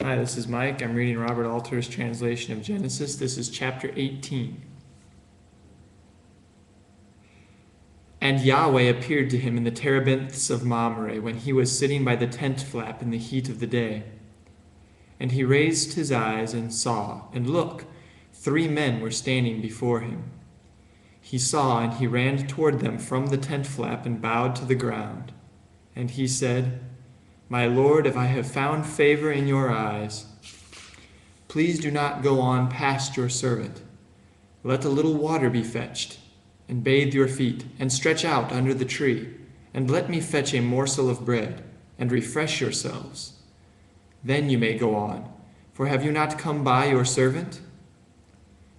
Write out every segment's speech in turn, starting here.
Hi, this is Mike. I'm reading Robert Alter's translation of Genesis. This is chapter 18. And Yahweh appeared to him in the terebinths of Mamre when he was sitting by the tent flap in the heat of the day. And he raised his eyes and saw, and look, 3 men were standing before him. He saw, and he ran toward them from the tent flap and bowed to the ground. And he said, "My Lord, if I have found favor in your eyes, please do not go on past your servant. Let a little water be fetched, and bathe your feet, and stretch out under the tree, and let me fetch a morsel of bread, and refresh yourselves. Then you may go on, for have you not come by your servant?"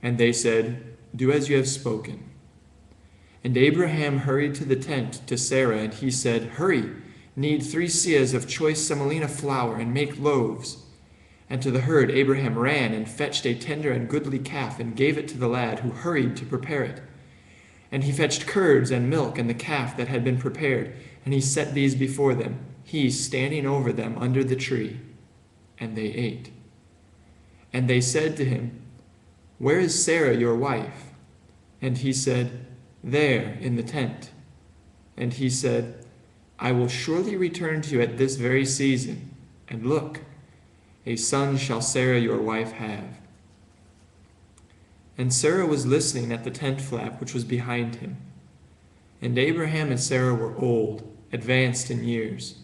And they said, "Do as you have spoken." And Abraham hurried to the tent to Sarah, and he said, "Hurry, knead 3 seahs of choice semolina flour, and make loaves." And to the herd Abraham ran and fetched a tender and goodly calf, and gave it to the lad, who hurried to prepare it. And he fetched curds and milk and the calf that had been prepared, and he set these before them, he standing over them under the tree. And they ate. And they said to him, "Where is Sarah your wife?" And he said, "There, in the tent." And he said, "I will surely return to you at this very season, and look, a son shall Sarah your wife have." And Sarah was listening at the tent flap which was behind him. And Abraham and Sarah were old, advanced in years.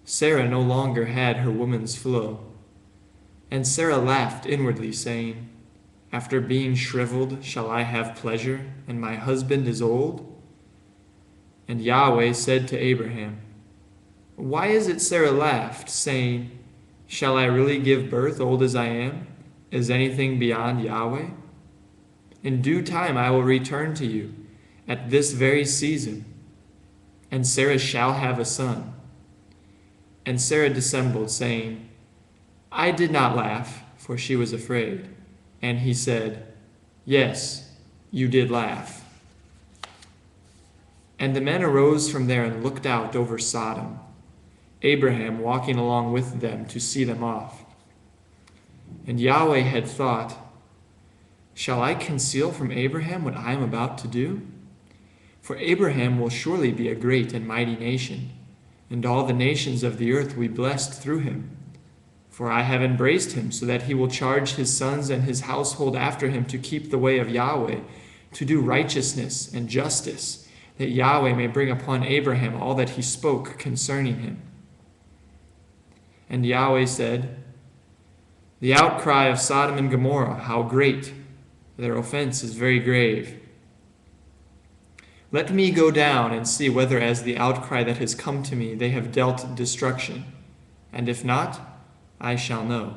Sarah no longer had her woman's flow. And Sarah laughed inwardly, saying, "After being shriveled, shall I have pleasure, and my husband is old?" And Yahweh said to Abraham, "Why is it Sarah laughed, saying, 'Shall I really give birth, old as I am? Is anything beyond Yahweh?' In due time I will return to you, at this very season, and Sarah shall have a son." And Sarah dissembled, saying, "I did not laugh," for she was afraid. And he said, "Yes, you did laugh." And the men arose from there and looked out over Sodom, Abraham walking along with them to see them off. And Yahweh had thought, "Shall I conceal from Abraham what I am about to do? For Abraham will surely be a great and mighty nation, and all the nations of the earth will be blessed through him. For I have embraced him, so that he will charge his sons and his household after him to keep the way of Yahweh, to do righteousness and justice, that Yahweh may bring upon Abraham all that he spoke concerning him." And Yahweh said, "The outcry of Sodom and Gomorrah, how great! Their offense is very grave. Let me go down and see whether as the outcry that has come to me they have dealt destruction, and if not, I shall know."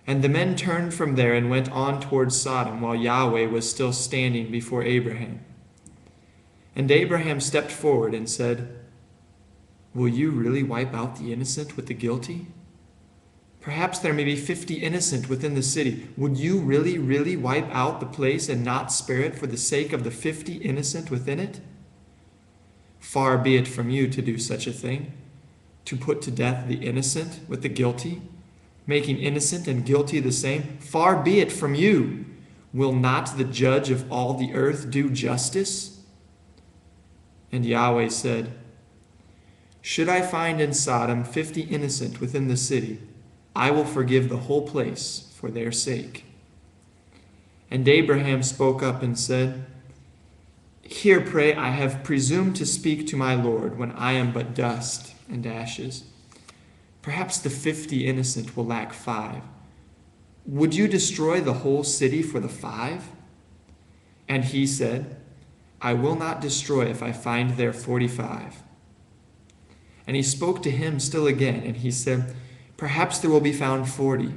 And the men turned from there and went on towards Sodom, while Yahweh was still standing before Abraham. And Abraham stepped forward and said, "Will you really wipe out the innocent with the guilty? Perhaps there may be 50 innocent within the city. Would you really wipe out the place and not spare it for the sake of the 50 innocent within it? Far be it from you to do such a thing, to put to death the innocent with the guilty, making innocent and guilty the same. Far be it from you. Will not the judge of all the earth do justice?" And Yahweh said, "Should I find in Sodom 50 innocent within the city, I will forgive the whole place for their sake." And Abraham spoke up and said, "Here, pray, I have presumed to speak to my Lord when I am but dust and ashes. Perhaps the 50 innocent will lack 5. Would you destroy the whole city for the 5? And he said, "I will not destroy if I find there 45. And he spoke to him still again, and he said, "Perhaps there will be found 40.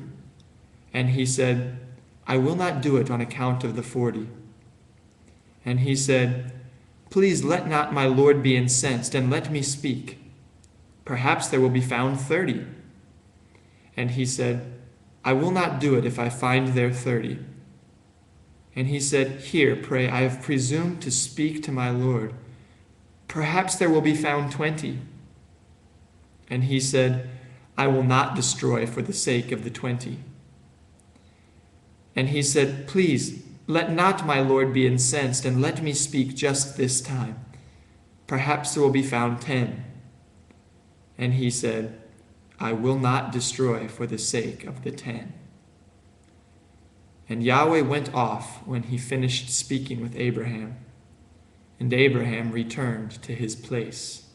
And he said, "I will not do it on account of the 40. And he said, "Please let not my Lord be incensed, and let me speak. Perhaps there will be found 30. And he said, "I will not do it if I find there 30. And he said, "Here, pray, I have presumed to speak to my Lord. Perhaps there will be found 20. And he said, I will not destroy for the sake of the 20. And he said, Please, let not my lord be incensed, and let me speak just this time. Perhaps there will be found 10. And he said, I will not destroy for the sake of the 10. And Yahweh went off when he finished speaking with Abraham, and Abraham returned to his place.